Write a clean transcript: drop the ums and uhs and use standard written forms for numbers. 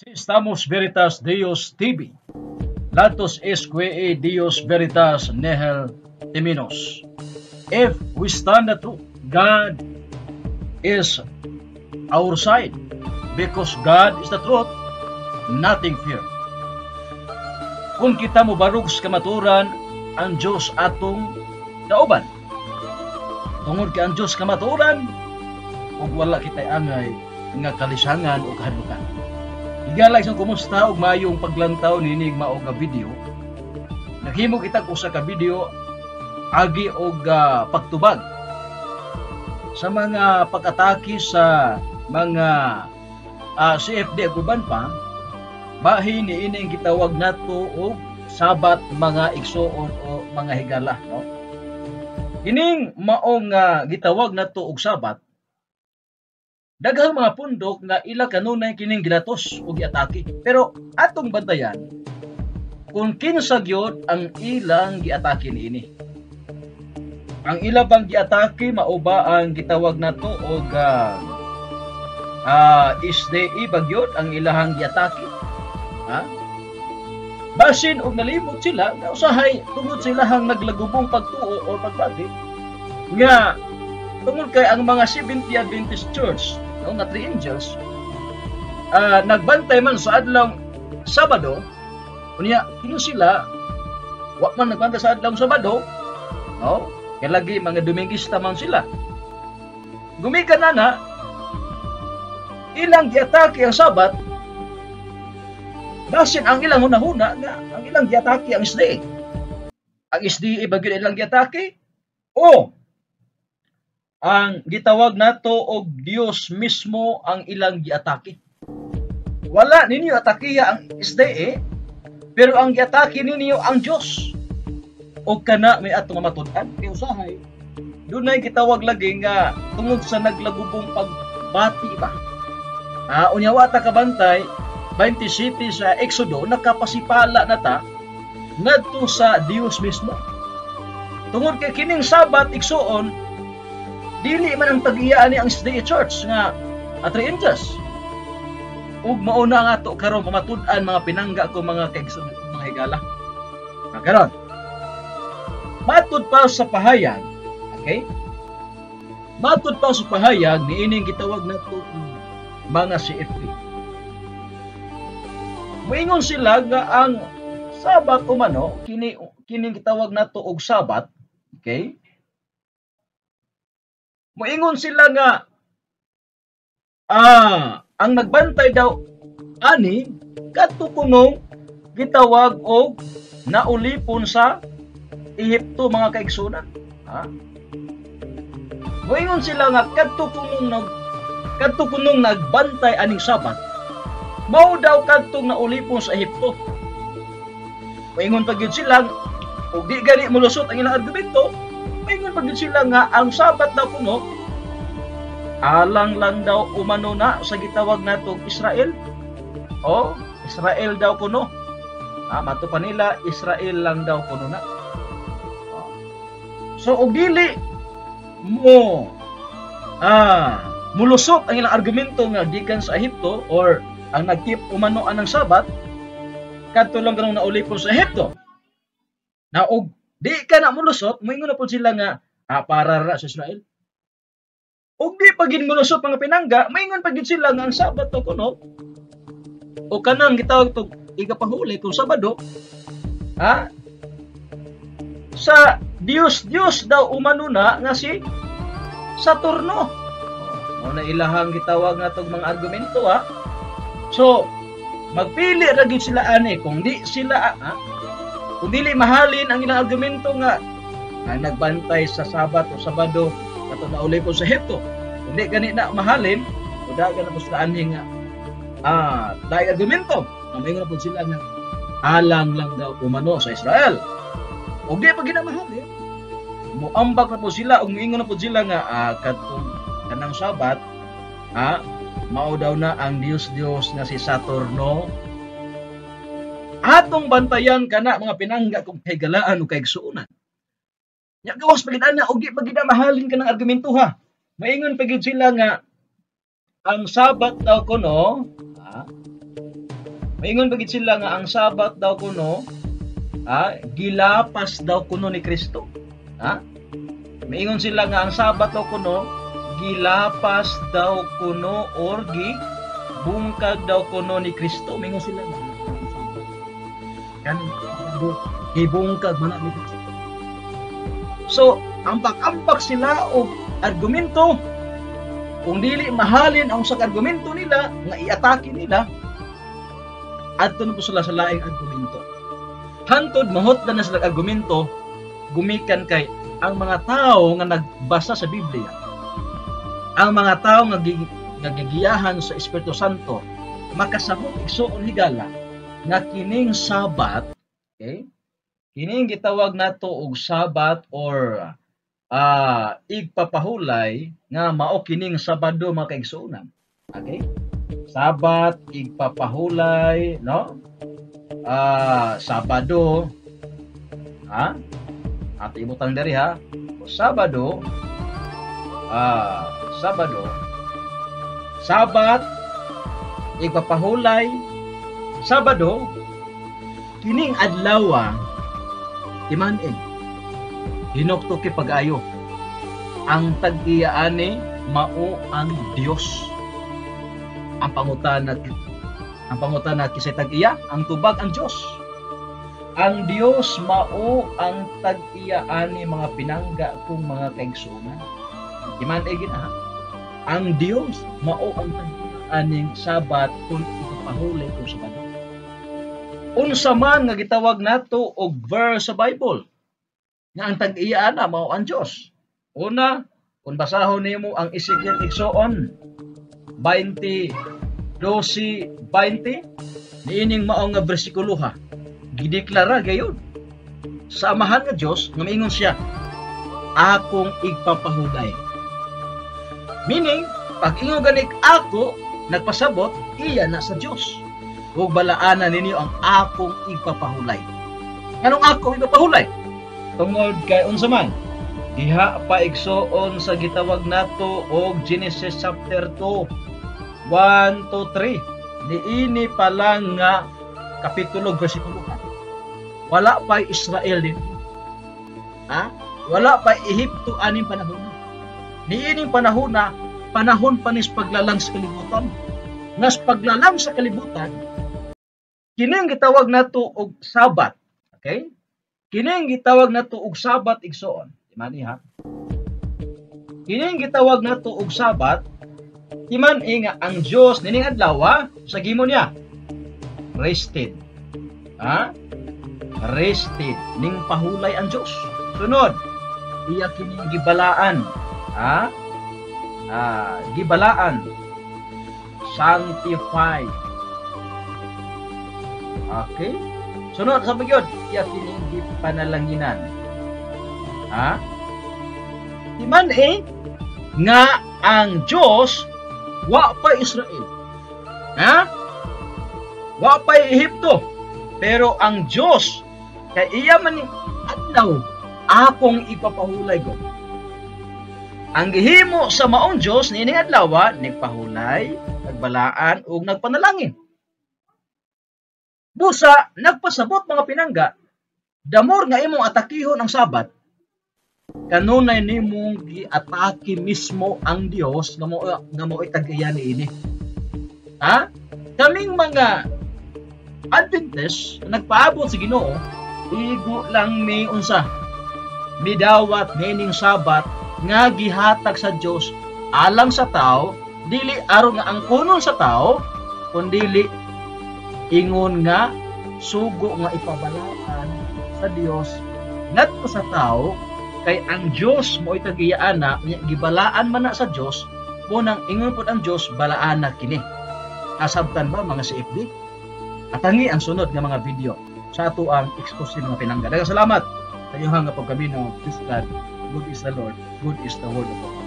Si Estamos Veritas Dios TV. Latos esque Dios Veritas Nihil Timinos. If we stand the truth, God is our side. Because God is the truth, nothing fear. Kung kita mo barug sa kamaturan, ang Diyos atong kauban. Tungod kay ang Diyos kamaturan, kung wala kita angay nga kalisangan o kahadlukan. Higalay sa kumusta og mayong paglantaw ninig mao nga video. Naghimo kita usa ka video agi og pagtubag sa mga pag-atake sa mga CFD guban pa bahin niining gitawag nato og sabat mga igsoon o mga higala, no? Kining mao nga gitawag nato og sabat, daghang mga pundok nga ila kanunay kining gilatos o giatake. Pero atong bantayan kung kinsa gyud ang ilang giatake niini. Ang ila bang giatake mao ba ang gitawag nato og SDE bagyod ang ilahang giatake? Ha? Basin og nalimot sila nga usahay tungod sa ilahang naglagubong pagtuo o pagbati nga tungod kay ang mga Seventh-day Adventist Church no, nga three angels nagbantay man sa adlaw Sabado, unya kino sila wa man nagbantay sa adlaw Sabado, no? Kaya lagi mga Domingista man sila. Gumikan na ilang giatake ang Sabat, basin ang ilang hunahuna nga ang ilang giatake ang SDA. Ang SDA bagyo ilang giatake o ang gitawag nato og Dios mismo ang ilang giatake. Wala ninyo atakiya ang SDA, pero ang giatake ninyo ang Dios. O kana may atong matud-an kay usahay. Dunay gitawag lagi nga tungod sa naglagubong pagbati ba. Unya wa ta kabantay 27 sa Exodo nakapasipala na ta ngadto sa Dios mismo. Tungod kay kining Sabat igsuon dili man ang tag-iyaan ni ang SDA Church nga three angels. Ug mao na nga to karon pamatud-an mga pinangga ko mga kaigsoon mga higala. Karon matud pa sa pahayag, okay? Matud pa sa pahayag niining gitawag nato mga CFD. Moingon sila nga ang Sabat umano kining gitawag nato og Sabat, okay? Moingon sila nga ang nagbantay daw ani kadto kunong gitawag og naulipon sa Ehipto mga kaigsunan. Moingon sila nga kadto kunong nagbantay aning Sabat, mao daw kadtong naulipon sa Ehipto. Moingon pa gyud sila ug di gani molusot ang ilang argumento. Moingon pa gyud sila nga ang Sabat daw kuno alang lang daw umano na sa gitawag natong Israel. O Israel daw kuno. Mato pa nila Israel lang daw kuno na. So og dili mo mulusot ang ilang argumento nga gikan sa Ehipto or ang nagtip umano anang Sabat kadto lang kanang naulipon sa Ehipto. Na og di ka na mulusot, moingon na pud sila nga para ra sa Israel. Og di pa gid mulusot mga pinangga, moingon pa gid sila nga ang Sabat to kuno o kanang gitawag to igapahuli kung Sabado sa Dios daw umano na nga si Saturno. Una ilahang gitawag nga tong mga argumento So magpili ra gyud sila ani kung di sila kung dili mahalin ang ilang argumento nga nagbantay sa Sabat o Sabado kato naulipon sa Ehipto. Kung di gani na mahalin, uda ka na po sila ani nga dahil argumento na may nga po sila nga alang lang daw umano sa Israel. O di pa ginamahalin, muambak na po sila o moingon na po sila nga kadtong kanang Sabat mao daw na ang Dios nga si Saturno. Atong bantayan kana mga pinangga kung kahigalaan o kaigsuonan. Nya gawas pagid ana og di pagid mahalin kanang argumento Maingon pagid sila nga ang Sabat daw kuno Maingon bagit sila nga ang Sabat daw kuno gilapas daw kuno ni Kristo. Maingon sila nga ang Sabat daw kuno gilapas daw kuno or bungkag daw kuno ni Kristo. Maingon sila nga kan gibungkag man ni Kristo. So, ang pag-ampak sila og argumento, kung dili mahalin ang usang argumento nila nga iatake nila, adto na po sila sa laing argumento. Hantod mahot na sila argumento gumikan kay ang mga tao nga nagbasa sa Biblia, ang mga tao nga nagigiyahan sa Espiritu Santo, makasabot igsuon higala nga kining Sabat, okay? Kining gitawag nato og Sabat or igpapahulay nga mao kining Sabado mga kaigsuonan. Okay? Sabat, igpapahulay, no? Sabado, Ato ibutang dari ha. Sabado, Sabat, igpapahulay, Sabado, kining adlaw timan-in. Hinukto ki pag-ayo. Ang tag-iyaani mao ang Dios. Ang pangutana kisay tag-iya, ang tubag ang Dios. Ang Dios mao ang tag-iyaani mga pinangga kung mga kaigsuonan. Timan-in gina. Ang Dios mao ang tag-iyaaning Sabat kung ipapahuli kung Sabado. Unsa man nga gitawag nato og verse sa Bible nga ang tag-iya na mao ang Dios. Una, kung basahon nimo ang Ezekiel igsoon 20:12-20, niining mao nga bersikulo ha. Gideklara gayon sa amahan nga Dios nga miingon siya, akong igpapahulay. Meaning, pag ingon ganik ako nagpasabot, iya na sa Dios. Ug balaanan ninyo ang akong igpapahulay. Anong akong igpapahulay? Tungod kay unsa man diha pa igsoon sa gitawag nato og Genesis chapter 2 1-3. Niini pa lang nga kapitulo bersikulo. Wala pa Israel din. Wala pa Ehipto aning panahon. Niining panahon na panahon panis paglalang sa kalibutan. Nas paglalang sa kalibutan, kining gitawag nato og Sabat. Okay? Kining gitawag nato og Sabat igsoon. Timani ha. Kining gitawag nato og Sabat, timan-i nga ang Dios nining adlaw sa gimo niya rested. Rested ning pahulay ang Dios. Sunod, iya kining gibalaan. Gibalaan. Sanctify. Okay? Sunod sa pagyod, iya kining panalanginan. Timan-i nga ang Dios wa pa Israel. Wa pa Ehipto. Pero ang Dios kay iya man ni adlaw akong ipapahulay ko. Ang gihimo sa maong Dios niining adlaw nagpahulay, nagbalaan ug nagpanalangin. Busa nagpasabot mga pinangga, damor nga imong atakihon ang Sabat, kanunay nimong giatake mismo ang Dios nga mo itag-iya niini. Kaming mga Adventist nagpaabot sa Ginoo, igo lang mi unsa midawat nining Sabat nga gihatag sa Dios alang sa tao, dili aron nga ang kunon sa tao, kundi ingon nga sugo nga ipabalaan sa Dios ngadto sa tao, kay ang Dios mo itag-iyaan na gibalaan man na sa Dios, munang ingon pud ang Dios balaan na kini. Kasabtan ba mga CFD? Atangi ang sunod nga mga video sa ato ang expose mga pinangga. Daghang salamat sa inyong nga pagkamino. Praise God. Good is the Lord. Good is the word of God.